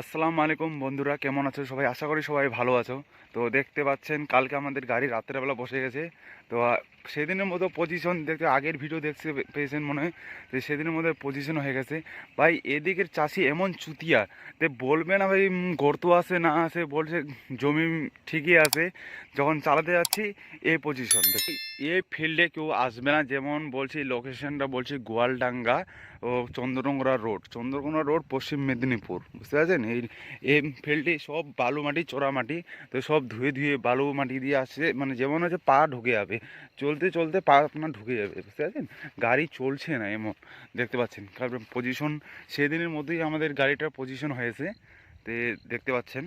আসসালামু আলাইকুম বন্ধুরা, কেমন আছো সবাই? আশা করি সবাই ভালো আছো। তো দেখতে পাচ্ছেন কালকে আমাদের গাড়ি রাত্রেবেলা বসে গেছে। তো সেদিনের মতো পজিশন দেখতে, আগের ভিডিও দেখতে পেয়েছেন মনে হয়, তো সেদিনের মধ্যে পজিশন হয়ে গেছে। ভাই এদিকের চাষি এমন চুতিয়া, তো বলবে না ভাই গর্ত আছে না আছে, বলছে জমি ঠিকই আছে। যখন চালাতে যাচ্ছি এই পজিশন দেখি, এই ফিল্ডে কেউ আসবে না। যেমন বলছি লোকেশনটা, বলছি গোয়ালডাঙ্গা ও চন্দ্রকোনা রোড পশ্চিম মেদিনীপুর, বুঝতে পারছেন? এই ফিল্ডে সব বালু মাটি, চোরা মাটি। তো সব ধুয়ে ধুয়ে বালু মাটি দিয়ে আসছে, মানে যেমন হচ্ছে পা ঢুকে যাবে, চলতে চলতে পা আপনার ঢুকে যাবে, বুঝতে পারছেন? গাড়ি চলছে না এমন, দেখতে পাচ্ছেন। কারণ পজিশন সেদিনের মধ্যেই আমাদের গাড়িটার পজিশন হয়েছে, তো দেখতে পাচ্ছেন।